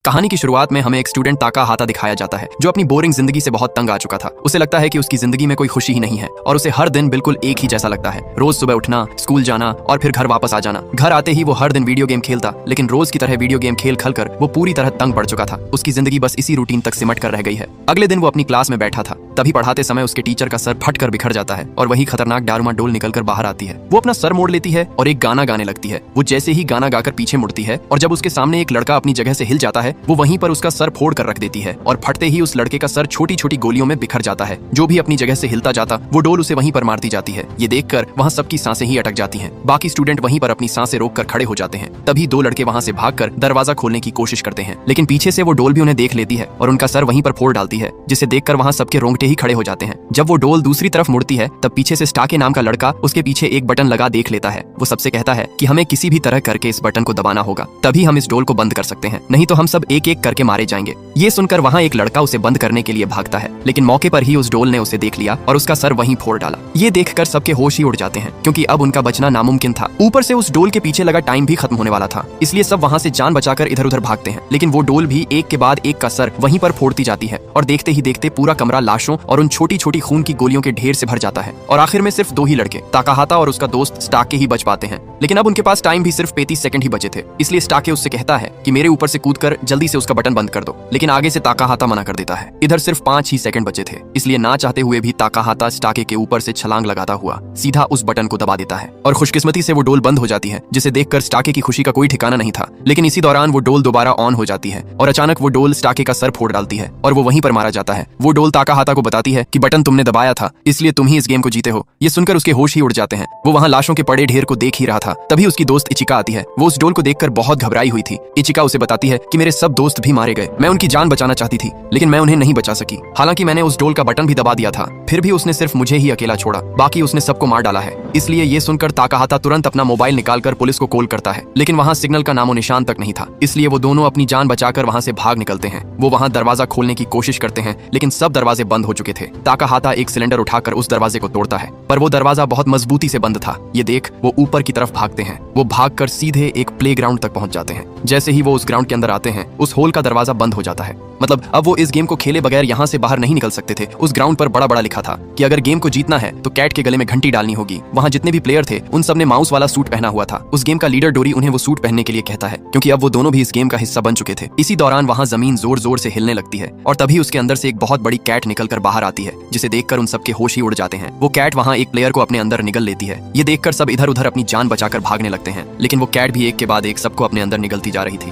कहानी की शुरुआत में हमें एक स्टूडेंट ताकाहाता दिखाया जाता है जो अपनी बोरिंग जिंदगी से बहुत तंग आ चुका था। उसे लगता है कि उसकी जिंदगी में कोई खुशी ही नहीं है और उसे हर दिन बिल्कुल एक ही जैसा लगता है। रोज सुबह उठना, स्कूल जाना और फिर घर वापस आ जाना। घर आते ही वो हर दिन वीडियो गेम खेलता, लेकिन रोज की तरह वीडियो गेम खेल कर वो पूरी तरह तंग पड़ चुका था। उसकी जिंदगी बस इसी रूटीन तक सिमट कर रह गई है। अगले दिन वो अपनी क्लास में बैठा था, तभी पढ़ाते समय उसके टीचर का सर फट कर बिखर जाता है और वही खतरनाक डारूमाडोल निकल कर बाहर आती है। वो अपना सर मोड़ लेती है और एक गाना गाने लगती है। वो जैसे ही गाना गाकर पीछे मुड़ती है और जब उसके सामने एक लड़का अपनी जगह से हिल जाता है, वो वहीं पर उसका सर फोड़ कर रख देती है और फटते ही उस लड़के का सर छोटी छोटी गोलियों में बिखर जाता है। जो भी अपनी जगह से हिलता जाता वो डोल उसे वहीं पर मारती जाती है। ये देखकर वहाँ सबकी सांसें ही अटक जाती हैं। बाकी स्टूडेंट वहीं पर अपनी सांसें रोककर खड़े हो जाते हैं। तभी दो लड़के वहाँ से भागकर दरवाजा खोलने की कोशिश करते हैं, लेकिन पीछे से वो डोल भी उन्हें देख लेती है और उनका सर वहीं पर फोड़ डालती है, जिसे देखकर वहाँ सबके रोंगटे ही खड़े हो जाते हैं। जब वो डोल दूसरी तरफ मुड़ती है, तब पीछे से स्टाके नाम का लड़का उसके पीछे एक बटन लगा देख लेता है। वो सबसे कहता है कि हमें किसी भी तरह करके इस बटन को दबाना होगा, तभी हम इस डोल को बंद कर सकते हैं, नहीं तो हम सब एक एक करके मारे जाएंगे। ये सुनकर वहाँ एक लड़का उसे बंद करने के लिए भागता है, लेकिन मौके पर ही उस डोल ने उसे देख लिया और उसका सर वहीं फोड़ डाला। ये देखकर सबके होश ही उड़ जाते हैं, क्योंकि अब उनका बचना नामुमकिन था। ऊपर से उस डोल के पीछे लगा टाइम भी खत्म होने वाला था, इसलिए सब वहाँ से जान बचाकर इधर उधर भागते हैं। लेकिन वो डोल भी एक के बाद एक का सर वहीं पर फोड़ती जाती है और देखते ही देखते पूरा कमरा लाशों और उन छोटी छोटी खून की गोलियों के ढेर से भर जाता है। और आखिर में सिर्फ दो ही लड़के, ताकाहाता और उसका दोस्त स्टाके ही बच पाते हैं। लेकिन अब उनके पास टाइम भी सिर्फ 35 सेकंड ही बचे थे, इसलिए स्टाके उससे कहता है कि मेरे ऊपर से कूदकर जल्दी से उसका बटन बंद कर दो, लेकिन आगे से ताकाहाता मना कर देता है। इधर सिर्फ 5 ही सेकंड बचे थे, इसलिए ना चाहते हुए भी ताकाहाता स्टाके के ऊपर से छलांग लगाता हुआ सीधा उस बटन को दबा देता है और खुशकिस्मती से वो डोल बंद हो जाती है, जिसे देखकर स्टाके की खुशी का कोई ठिकाना नहीं था। लेकिन इसी दौरान वो डोल दोबारा ऑन हो जाती है और अचानक वो डोल स्टाके का सर फोड़ डालती है और वो वहीं पर मारा जाता है। वो डोल ताकाहाता को बताती है कि बटन तुमने दबाया था, इसलिए तुम ही इस गेम को जीते हो। ये सुनकर उसके होश ही उड़ जाते हैं। वो वहाँ लाशों के पड़े ढेर को देख ही रहा था, तभी उसकी दोस्त इचिका आती है। वो उस डोल को देखकर बहुत घबराई हुई थी। इचिका उसे बताती है कि मेरे सब दोस्त भी मारे गए, मैं उनकी जान बचाना चाहती थी, लेकिन मैं उन्हें नहीं बचा सकी। हालांकि मैंने उस डोल का बटन भी दबा दिया था, फिर भी उसने सिर्फ मुझे ही अकेला छोड़ा, बाकी उसने सबको मार डाला है। इसलिए ये सुनकर ताकाहाता तुरंत अपना मोबाइल निकालकर पुलिस को कॉल करता है, लेकिन वहाँ सिग्नल का नामो निशान तक नहीं था। इसलिए वो दोनों अपनी जान बचाकर वहाँ से भाग निकलते हैं। वो वहाँ दरवाजा खोलने की कोशिश करते हैं, लेकिन सब दरवाजे बंद हो चुके थे। ताकाहाता एक सिलेंडर उठाकर उस दरवाजे को तोड़ता है, पर वो दरवाजा बहुत मजबूती से बंद था। ये देख वो ऊपर की तरफ भागते हैं। वो भागकर सीधे एक प्लेग्राउंड तक पहुंच जाते हैं। जैसे ही वो उस ग्राउंड के अंदर आते हैं, उस होल का दरवाजा बंद हो जाता है। मतलब अब वो इस गेम को खेले बगैर यहाँ से बाहर नहीं निकल सकते थे। उस ग्राउंड पर बड़ा बड़ा लिखा था कि अगर गेम को जीतना है तो कैट के गले में घंटी डालनी होगी। वहाँ जितने भी प्लेयर थे उन सब ने माउस वाला सूट पहना हुआ था। उस गेम का लीडर डोरी उन्हें वो सूट पहनने के लिए कहता है, क्योंकि अब वो दोनों भी इस गेम का हिस्सा बन चुके थे। इसी दौरान वहाँ जमीन जोर जोर से हिलने लगती है और तभी उसके अंदर से एक बहुत बड़ी कैट निकलकर बाहर आती है, जिसे देखकर उन सबके होश ही उड़ जाते हैं। वो कैट वहाँ एक प्लेयर को अपने अंदर निगल लेती है। ये देखकर सब इधर उधर अपनी जान बचाकर भागने लगते हैं, लेकिन वो कैट भी एक के बाद एक सबको अपने अंदर निगलती जा रही थी।